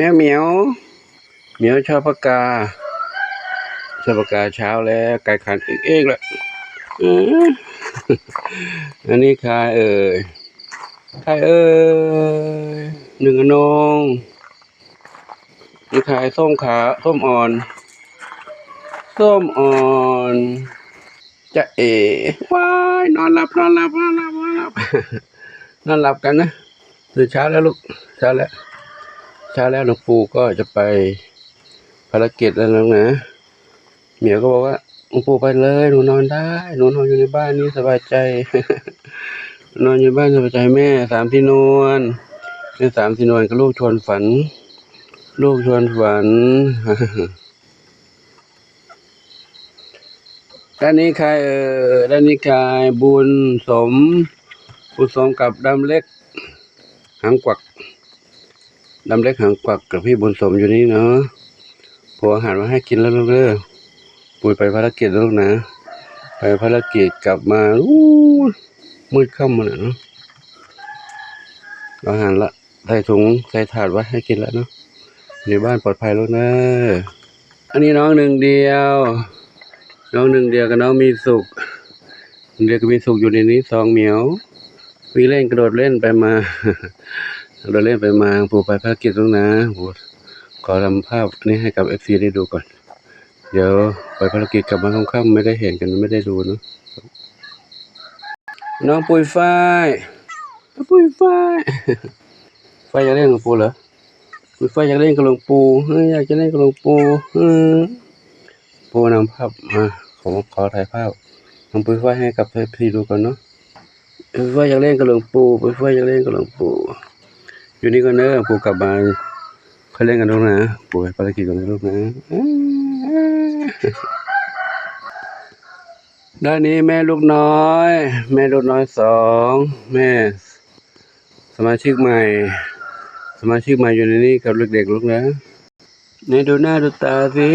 วเหมียวเหมียวชอบปากกาเช้าแล้วไก่ขันเองละอันนี้ใครเอ่ยหนึ่งอนงนี่ใครส้มอ่อนจะว้ายนอนหลับนอนหลับกันนะตื่นเช้าแล้วลูกเช้าแล้วหลวงปู่ก็จะไปภารกิจแล้วนะเหมียวก็บอกว่าหลวงปู่ไปเลยหนูนอนได้หนูนอนอยู่ในบ้านนี้สบายใจ นอนอยู่บ้านสบายใจแม่สามพี่นวลกับลูกชวนฝันด้านนี้ใครด้านนี้ใครบุญสมกับดำเล็กหางกวักกับพี่บุญสมอยู่นี่เนาะผัวอาหารมาให้กินแล้วลูกเด้อปุ๋ยไปภารกิจลูกนะไปภารกิจกลับมามืดค่ำมาเนาะอาหารละใส่ถุงใส่ถาดไว้ให้กินแล้วเนาะในบ้านปลอดภัยแล้วนะอันนี้น้องหนึ่งเดียวกับน้องมีสุขก็มีสุขอยู่ในนี้สองเหมียววิ่งเล่นกระโดดเล่นไปมาปู่ไปภารกิจแล้วนะปู่ขอทำภาพนี้ให้กับ FC ได้ดูก่อนเดี๋ยวไปภารกิจกลับมาค่ำๆไม่ได้เห็นกันไม่ได้ดูเนาะน้องปุยฝ้ายฝ้ายอยากเล่นกับปู่เหรอปุยฝ้ายอยากเล่นกับหลวงปู่อยากจะเล่นกับหลวงปู่ปู่นำภาพมาขอถ่ายภาพน้องปุยฝ้ายให้กับ FC ดูก่อนเนาะปุยฝ้ายอยากเล่นกับหลวงปู่อยู่นี่ก็เนอะปู่กลับมาเขาเล่นกันตรงนะปู่ไปภารกิจกันนะลูกนะด้านนี้แม่ลูกน้อยสองแม่สมาชิกใหม่อยู่ในนี้กับเด็กๆลูกนะนี่ดูหน้าดูตาสิ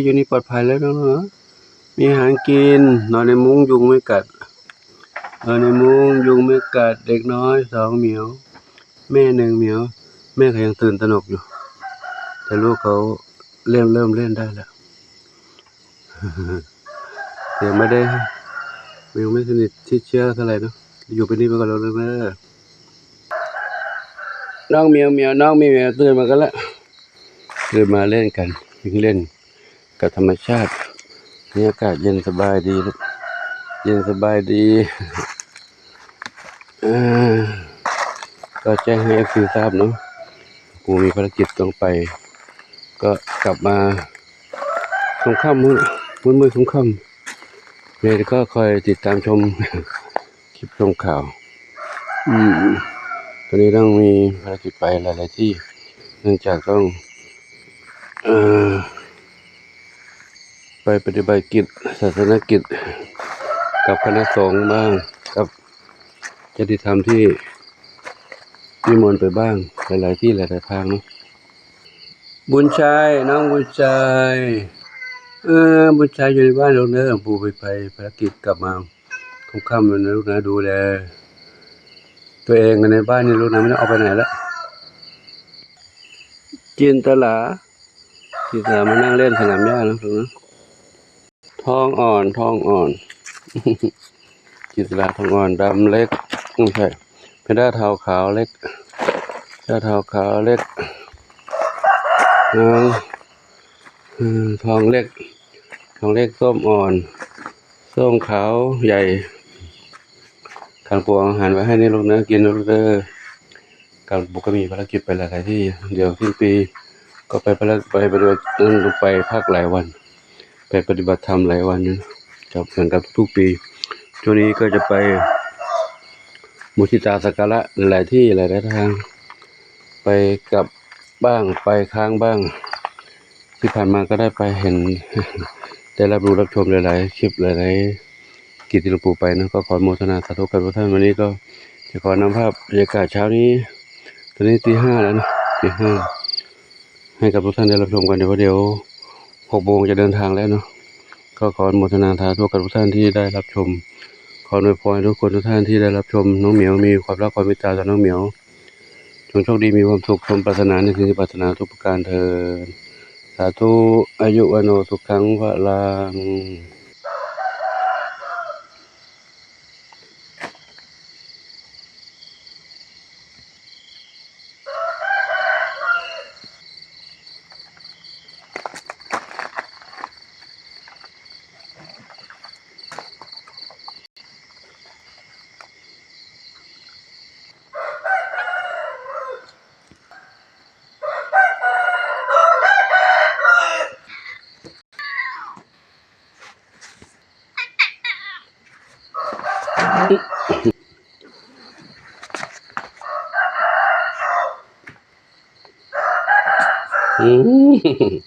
อยู่นี่ปลอดภัยแล้วเนาะมีอาหารกินนอนในมุ้งยุงไม่กัดเด็กน้อยสองเหมียวแม่หนึ่งเหมียวแม่เขายังตื่นตระหนกอยู่แต่ลูกเขาเริ่มเล่นได้แล้วยังไม่สนิทชิดเชื้อเท่าไหร่เนาะอยู่ไปนี่ไปก่อนแล้วนะน้องเหมียวตื่นมากันแล้วมาเล่นกันวิ่งเล่นกับธรรมชาตินี่อากาศเย็นสบายดีลูกก็แจ้งให้FCทราบเนาะกูมีภารกิจต้องไปก็กลับมาค่ำมืดค่ำเนี่ยก็คอยติดตามชมคลิปชมข่าวตอนนี้ต้องมีภารกิจไปหลายๆที่เนื่องจากต้องไปปฏิบัติกิจศาสนกิจกับคณะสงฆ์บ้างกับญาติธรรมที่นิมนต์ไปบ้างหลายๆที่หลายๆทางเนาะบุญชัยน้องบุญชัยอยู่ในบ้านลูกนะหลวงปู่ไปภารกิจกลับมาค่ำๆนะลูกนะดูแลตัวเองในบ้านนี่ลูกนะไม่ต้องออกไปไหนแล้วจินตลามานั่งเล่นสนามหญ้านะลูกนะทองอ่อนจินตลาทองอ่อนดำเล็กไม่ใช่เพนด้าเทาขาวเล็กทองเล็กส้มอ่อนส้มขาวใหญ่ทางปวงอาหารไว้ให้นี่ลูกนะกินลูกเด้อการบุกก็มีภารกิจไปหลายที่เดี๋ยวสิ้นปีก็ไปพักหลายวันไปปฏิบัติธรรมหลายวันนะครับเหมือนกับทุกปีช่วงนี้ก็จะไปมุทิตาสักการะหลายที่หลายทางไปกลับบ้างไปค้างบ้างที่ผ่านมาก็ได้ไปเห็นได้รับชมหลายๆคลิปหลายๆกิจที่หลวงปู่ไปนะก็ขอโมทนาสาธุกับทุกท่านวันนี้ก็จะขอนำภาพบรรยากาศเช้านี้ตอนนี้ตี 5แล้วนะตี 5ให้กับทุกท่านได้รับชมกันเดี๋ยว6 โมงจะเดินทางแล้วเนาะก็ขอโมทนาสาธุกับทุกท่านที่ได้รับชมขออวยพรทุกท่านที่ได้รับชมน้องเหมียวมีความรักความเมตตาต่อน้องเหมียวจ งโชคดีมีความสุขสมปรารถนาในสิ่งที่ปรารถนาทุกประการเถิดสาธุอายุวันโนสุขังพลังอืม